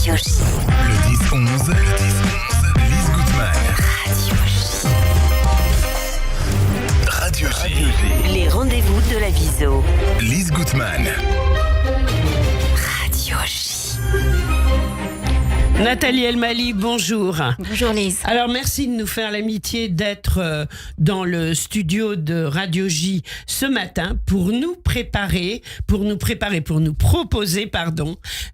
Radio J. Le 10-11, Lise Gutmann. Radio J. Radio J. Les rendez-vous de la Viso. Lise Gutmann. Radio J. Nathalie Elmali, bonjour. Bonjour Lise. Alors merci de nous faire l'amitié d'être dans le studio de Radio J ce matin pour nous proposer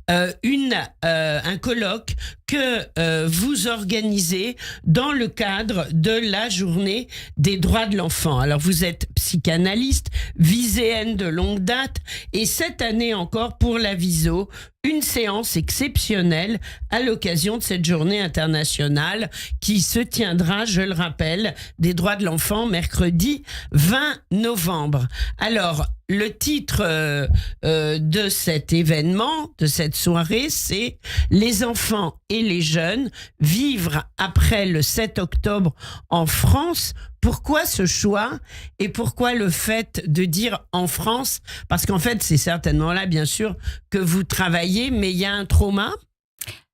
un colloque que vous organisez dans le cadre de la journée des droits de l'enfant. Alors vous êtes psychanalyste, viséenne de longue date et cette année encore pour la Viso, une séance exceptionnelle à l'occasion de cette journée internationale qui se tiendra, je le rappelle, des droits de l'enfant mercredi 20 novembre. Alors, le titre de cet événement, de cette soirée, c'est « Les enfants et les jeunes vivre après le 7 octobre en France ». Pourquoi ce choix et pourquoi le fait de dire en France ? Parce qu'en fait, c'est certainement là, bien sûr, que vous travaillez, mais il y a un trauma ?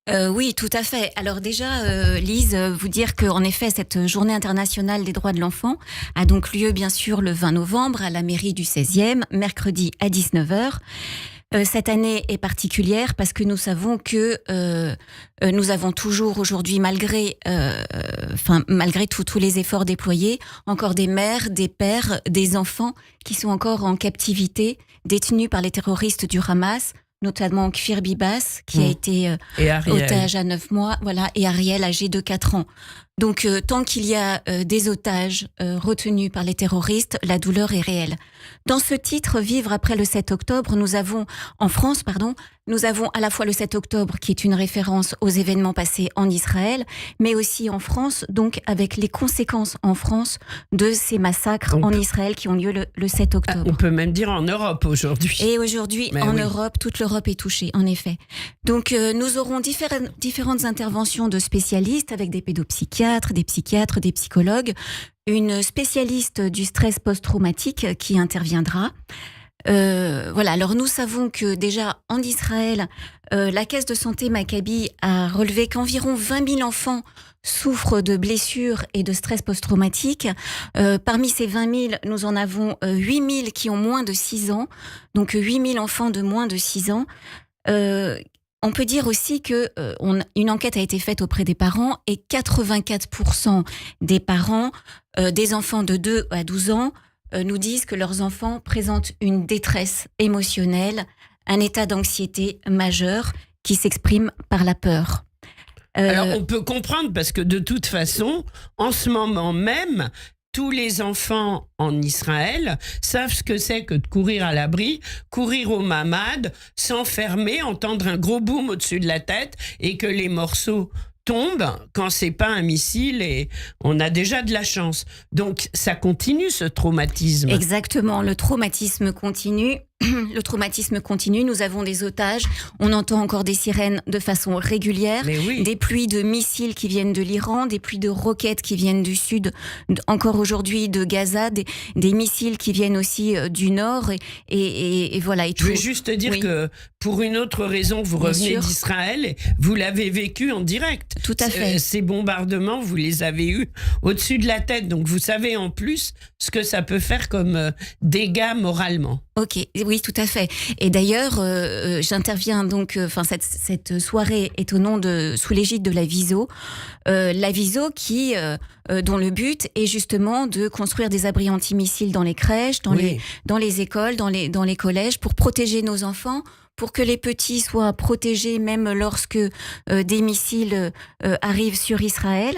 Oui, tout à fait. Alors déjà, Lise, vous dire qu'en effet, cette journée internationale des droits de l'enfant a donc lieu, bien sûr, le 20 novembre à la mairie du 16e, mercredi à 19h. Cette année est particulière parce que nous savons que nous avons toujours aujourd'hui, malgré tous les efforts déployés, encore des mères, des pères, des enfants qui sont encore en captivité, détenus par les terroristes du Hamas, notamment Kfir Bibas, qui a été otage à 9 mois, voilà, et Ariel âgé de 4 ans. Donc, tant qu'il y a des otages retenus par les terroristes, la douleur est réelle. Dans ce titre, Vivre après le 7 octobre, nous avons à la fois le 7 octobre, qui est une référence aux événements passés en Israël, mais aussi en France, donc avec les conséquences en France de ces massacres en Israël qui ont lieu le 7 octobre. On peut même dire en Europe aujourd'hui. Et aujourd'hui, Europe, toute l'Europe est touchée, en effet. Donc, nous aurons différentes interventions de spécialistes avec des pédopsychiatres, des psychiatres, des psychologues, une spécialiste du stress post-traumatique qui interviendra. Voilà. Alors nous savons que déjà en Israël, la caisse de santé Maccabi a relevé qu'environ 20 000 enfants souffrent de blessures et de stress post-traumatique. Parmi ces 20 000, nous en avons 8 000 qui ont moins de 6 ans. Donc 8 000 enfants de moins de 6 ans. On peut dire aussi que une enquête a été faite auprès des parents et 84% des parents des enfants de 2 à 12 ans nous disent que leurs enfants présentent une détresse émotionnelle, un état d'anxiété majeur qui s'exprime par la peur. Alors on peut comprendre parce que de toute façon, en ce moment même, tous les enfants en Israël savent ce que c'est que de courir à l'abri, courir au mamad, s'enfermer, entendre un gros boom au-dessus de la tête et que les morceaux tombent quand c'est pas un missile et on a déjà de la chance. Donc ça continue ce traumatisme. Exactement, le traumatisme continue. Le traumatisme continue, nous avons des otages, on entend encore des sirènes de façon régulière, des pluies de missiles qui viennent de l'Iran, des pluies de roquettes qui viennent du sud, encore aujourd'hui de Gaza, des missiles qui viennent aussi du nord et voilà. Et je vais juste te dire que pour une autre raison, vous revenez d'Israël et vous l'avez vécu en direct. Tout à fait. Ces bombardements, vous les avez eus au-dessus de la tête, donc vous savez en plus ce que ça peut faire comme dégâts moralement. Ok, oui, tout à fait. Et d'ailleurs, j'interviens donc. Cette soirée est sous l'égide de la Viso, la Viso dont le but est justement de construire des abris antimissiles dans les crèches, dans les écoles, dans les collèges, pour protéger nos enfants. Pour que les petits soient protégés même lorsque des missiles arrivent sur Israël.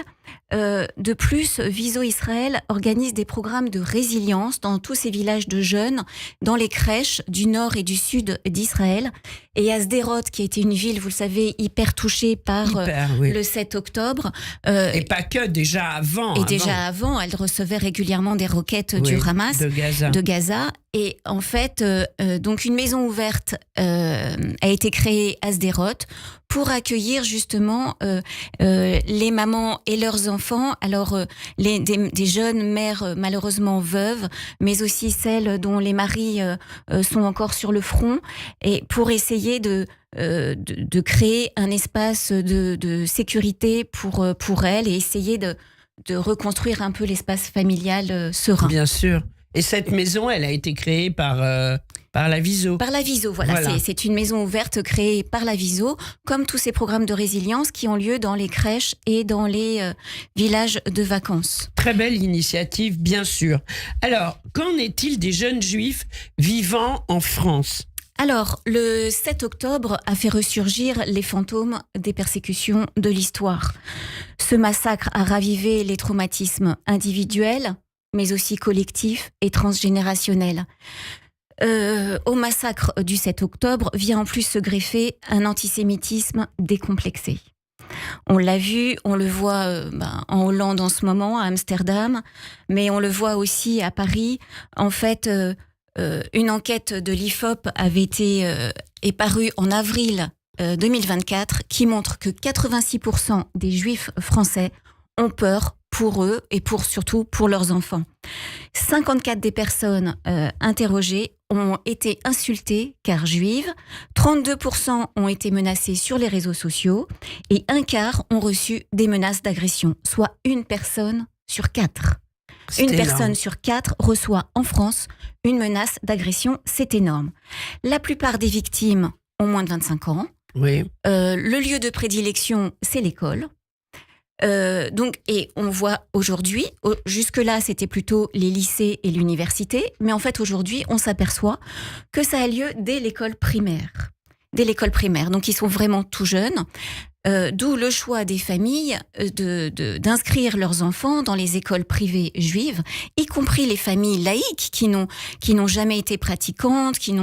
De plus, Viso Israël organise des programmes de résilience dans tous ces villages de jeunes, dans les crèches du nord et du sud d'Israël. Et à Sderot, qui a été une ville, vous le savez, hyper touchée par le 7 octobre. Et pas que, déjà avant. Avant, elle recevait régulièrement des roquettes du Hamas, de Gaza. Et en fait, donc une maison ouverte a été créée à Sderot pour accueillir justement les mamans et leurs enfants. Alors, des jeunes mères malheureusement veuves, mais aussi celles dont les maris sont encore sur le front, et pour essayer de créer un espace de sécurité pour elle et essayer de reconstruire un peu l'espace familial serein. Bien sûr. Et cette maison, elle a été créée par la Viso. Par la Viso, voilà. C'est une maison ouverte créée par la Viso, comme tous ces programmes de résilience qui ont lieu dans les crèches et dans les villages de vacances. Très belle initiative, bien sûr. Alors, qu'en est-il des jeunes juifs vivant en France ? Alors, le 7 octobre a fait ressurgir les fantômes des persécutions de l'histoire. Ce massacre a ravivé les traumatismes individuels, mais aussi collectifs et transgénérationnels. Au massacre du 7 octobre vient en plus se greffer un antisémitisme décomplexé. On l'a vu, on le voit en Hollande en ce moment, à Amsterdam, mais on le voit aussi à Paris. En fait, une enquête de l'IFOP est parue en avril 2024 qui montre que 86% des juifs français ont peur pour eux et surtout pour leurs enfants. 54 des personnes interrogées ont été insultées car juives, 32% ont été menacées sur les réseaux sociaux et un quart ont reçu des menaces d'agression, soit une personne sur 4. Une personne sur 4 reçoit en France une menace d'agression, c'est énorme. La plupart des victimes ont moins de 25 ans. Oui. Le lieu de prédilection, c'est l'école. Et on voit aujourd'hui, jusque-là c'était plutôt les lycées et l'université, mais en fait aujourd'hui on s'aperçoit que ça a lieu dès l'école primaire. Donc ils sont vraiment tout jeunes, d'où le choix des familles d'inscrire leurs enfants dans les écoles privées juives, y compris les familles laïques qui n'ont jamais été pratiquantes, qui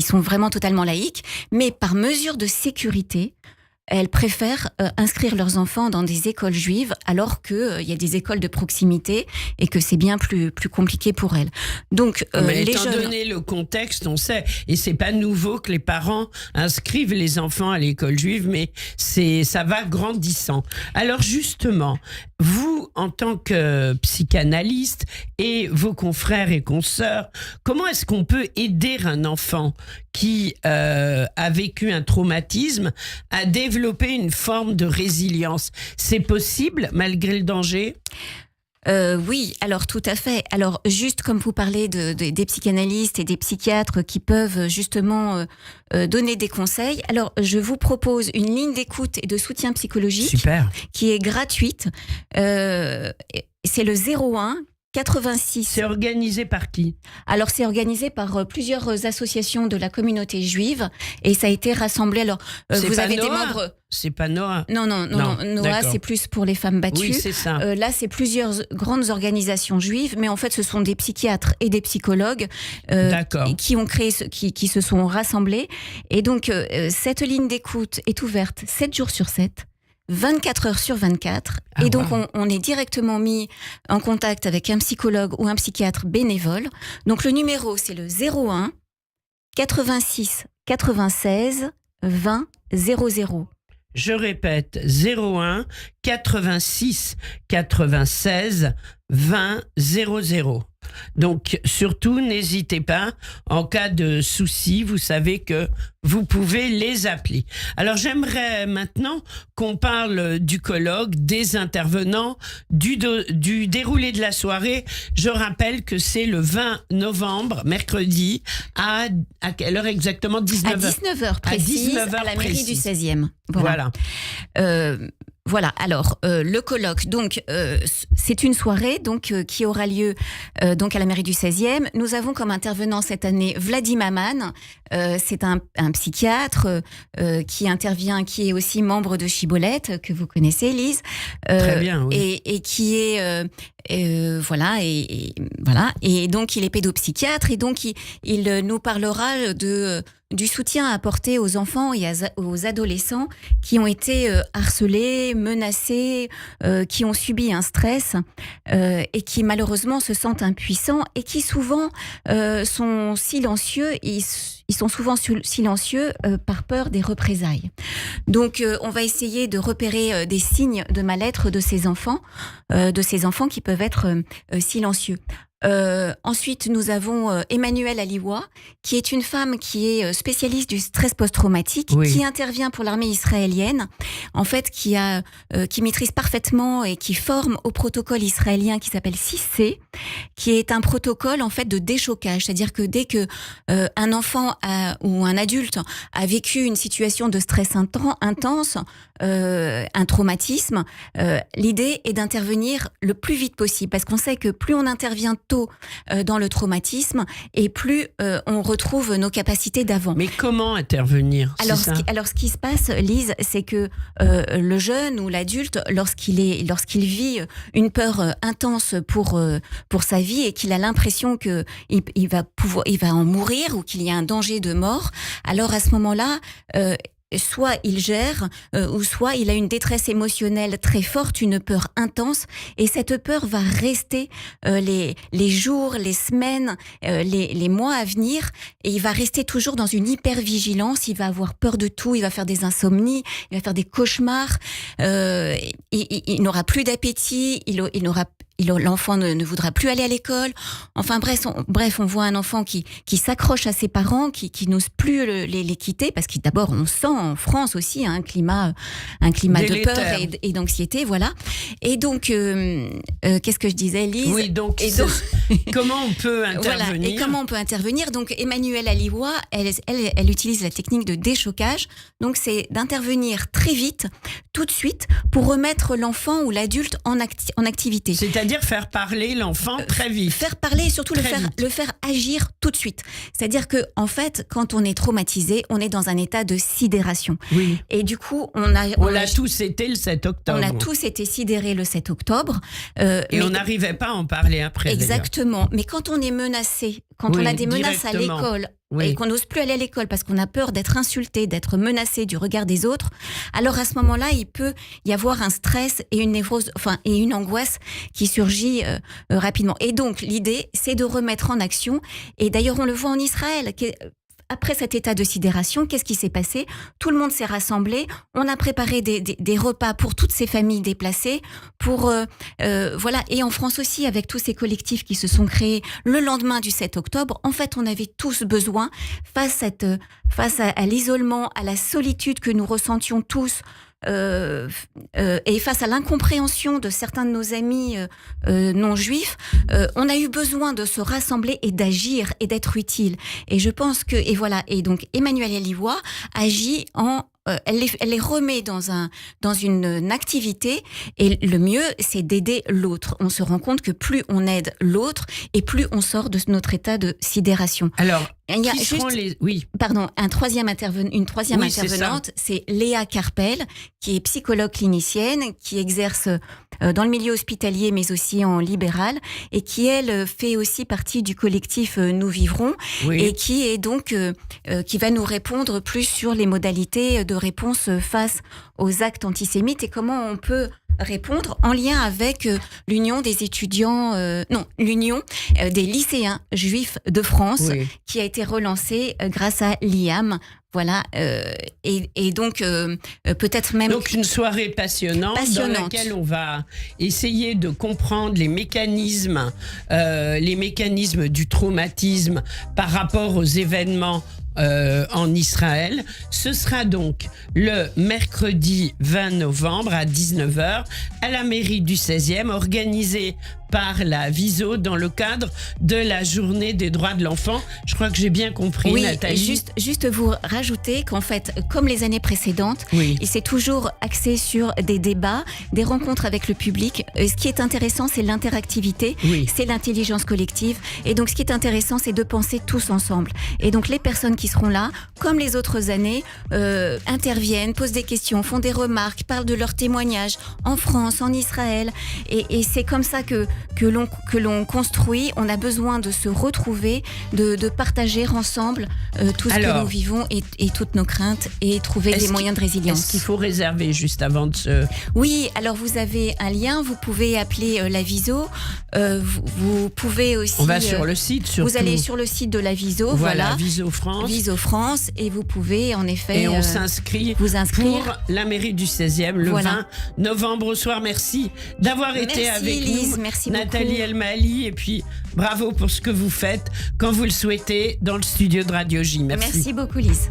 sont vraiment totalement laïques, mais par mesure de sécurité, elles préfèrent inscrire leurs enfants dans des écoles juives alors qu'il y a des écoles de proximité et que c'est bien plus compliqué pour elles. Donc, mais étant donné le contexte, on sait, et c'est pas nouveau que les parents inscrivent les enfants à l'école juive, mais ça va grandissant. Alors justement, vous, en tant que psychanalyste et vos confrères et consoeurs, comment est-ce qu'on peut aider un enfant qui a vécu un traumatisme à développer une forme de résilience? C'est possible malgré le danger ? Oui, alors tout à fait. Alors juste comme vous parlez des psychanalystes et des psychiatres qui peuvent justement donner des conseils, alors je vous propose une ligne d'écoute et de soutien psychologique. Super. Qui est gratuite. C'est le 01 86. C'est organisé par qui ? Alors, c'est organisé par plusieurs associations de la communauté juive et ça a été rassemblé. Alors, vous avez des membres. C'est pas Noah. Non. Noah, c'est plus pour les femmes battues. Oui, c'est ça. Là, c'est plusieurs grandes organisations juives, mais en fait, ce sont des psychiatres et des psychologues qui ont créé, qui se sont rassemblés. Et donc, cette ligne d'écoute est ouverte 7 jours sur 7. 24 heures sur 24. Et donc, on est directement mis en contact avec un psychologue ou un psychiatre bénévole. Donc, le numéro, c'est le 01 86 96 20 00. Je répète, 01 86 96 20 00. Donc, surtout, n'hésitez pas. En cas de souci, vous savez que vous pouvez les appeler. Alors, j'aimerais maintenant qu'on parle du colloque, des intervenants, du déroulé de la soirée. Je rappelle que c'est le 20 novembre, mercredi, à quelle heure exactement ? 19h. À 19h précise, à la mairie du 16e. Voilà. Voilà, alors le colloque, donc c'est une soirée donc qui aura lieu donc à la mairie du 16e. Nous avons comme intervenant cette année Vladimir Maman, c'est un psychiatre qui intervient, qui est aussi membre de Chibolette, que vous connaissez, Lise. Très bien, oui. Et qui est voilà, et donc il est pédopsychiatre et donc il nous parlera du soutien à apporter aux enfants et aux adolescents qui ont été harcelés, menacés, qui ont subi un stress et qui malheureusement se sentent impuissants et qui souvent sont silencieux. Ils ils sont souvent silencieux par peur des représailles. Donc, on va essayer de repérer des signes de mal-être de ces enfants qui peuvent être silencieux. Ensuite, nous avons Emmanuelle Aliwa, qui est une femme qui est spécialiste du stress post-traumatique, qui intervient pour l'armée israélienne, en fait, qui maîtrise parfaitement et qui forme au protocole israélien qui s'appelle 6C, qui est un protocole en fait de déchocage, c'est-à-dire que dès que un enfant ou un adulte a vécu une situation de stress intense, un traumatisme, l'idée est d'intervenir le plus vite possible, parce qu'on sait que plus on intervient tôt dans le traumatisme et plus on retrouve nos capacités d'avant. Mais comment intervenir? Alors, ce qui se passe, Lise, c'est que le jeune ou l'adulte, lorsqu'il vit une peur intense pour sa vie et qu'il a l'impression que il va en mourir ou qu'il y a un danger de mort, alors à ce moment-là, soit il gère, ou soit il a une détresse émotionnelle très forte, une peur intense, et cette peur va rester les jours, les semaines, les mois à venir, et il va rester toujours dans une hypervigilance, il va avoir peur de tout, il va faire des insomnies, il va faire des cauchemars, il n'aura plus d'appétit, l'enfant ne voudra plus aller à l'école. Enfin bref, on voit un enfant qui s'accroche à ses parents, qui n'ose plus les quitter, parce que d'abord on sent en France aussi un climat de peur et d'anxiété, voilà. Et donc qu'est-ce que je disais, Lise? Oui, donc comment on peut intervenir? Voilà, et comment on peut intervenir? Donc Emmanuelle Aliwa, elle utilise la technique de déchocage. Donc c'est d'intervenir très vite, tout de suite, pour remettre l'enfant ou l'adulte en activité. C'est-à-dire faire parler l'enfant très vite. Faire parler et surtout le faire agir tout de suite. C'est-à-dire que, en fait, quand on est traumatisé, on est dans un état de sidération. Oui. Et du coup, on a tous été le 7 octobre. On a tous été sidérés le 7 octobre. Et on n'arrivait pas à en parler après. Exactement. Mais quand on est menacé, quand on a des menaces à l'école, et qu'on n'ose plus aller à l'école parce qu'on a peur d'être insulté, d'être menacé du regard des autres, alors à ce moment-là, il peut y avoir un stress et une névrose, et une angoisse qui surgit rapidement. Et donc, l'idée, c'est de remettre en action. Et d'ailleurs, on le voit en Israël. Après cet état de sidération, qu'est-ce qui s'est passé? Tout le monde s'est rassemblé. On a préparé des repas pour toutes ces familles déplacées. Voilà. Et en France aussi, avec tous ces collectifs qui se sont créés le lendemain du 7 octobre, en fait, on avait tous besoin, face à l'isolement, à la solitude que nous ressentions tous, et face à l'incompréhension de certains de nos amis non juifs, on a eu besoin de se rassembler et d'agir et d'être utile. Et je pense que, et voilà, et donc Emmanuelle Aliwa agit elle les remet dans une activité, et le mieux, c'est d'aider l'autre. On se rend compte que plus on aide l'autre, et plus on sort de notre état de sidération. Alors, il y a une troisième intervenante, c'est Léa Carpel, qui est psychologue clinicienne, qui exerce dans le milieu hospitalier, mais aussi en libéral, et qui, elle, fait aussi partie du collectif Nous Vivrons, et qui est donc qui va nous répondre plus sur les modalités de réponse face aux actes antisémites et comment on peut répondre en lien avec l'Union des étudiants, l'Union des lycéens juifs de France, qui a été relancée grâce à l'IAM. Voilà, et donc peut-être même... Donc une soirée passionnante dans laquelle on va essayer de comprendre les mécanismes du traumatisme par rapport aux événements en Israël. Ce sera donc le mercredi 20 novembre à 19h à la mairie du 16e, organisé par la Viso dans le cadre de la journée des droits de l'enfant. Je crois que j'ai bien compris, Nathalie. Juste vous rajouter qu'en fait, comme les années précédentes, il s'est toujours axé sur des débats, des rencontres avec le public. Ce qui est intéressant, c'est l'interactivité, c'est l'intelligence collective. Et donc, ce qui est intéressant, c'est de penser tous ensemble. Et donc, les personnes qui seront là, comme les autres années, interviennent, posent des questions, font des remarques, parlent de leurs témoignages en France, en Israël. Et c'est comme ça que que l'on construit, on a besoin de se retrouver, de partager ensemble tout ce que nous vivons et toutes nos craintes et trouver des moyens de résilience. Est-ce qu'il faut réserver juste avant de se... Oui, alors vous avez un lien, vous pouvez appeler la Viso, vous pouvez aussi... On va sur le site surtout. Vous allez sur le site de la Viso, voilà. Viso France. Viso France, et vous pouvez en effet... Et on s'inscrit pour la mairie du 16e le 20 novembre au soir. Merci d'avoir été avec Lise, nous. Merci Nathalie beaucoup. Elmali, et puis bravo pour ce que vous faites quand vous le souhaitez dans le studio de Radio J. Merci beaucoup Lise.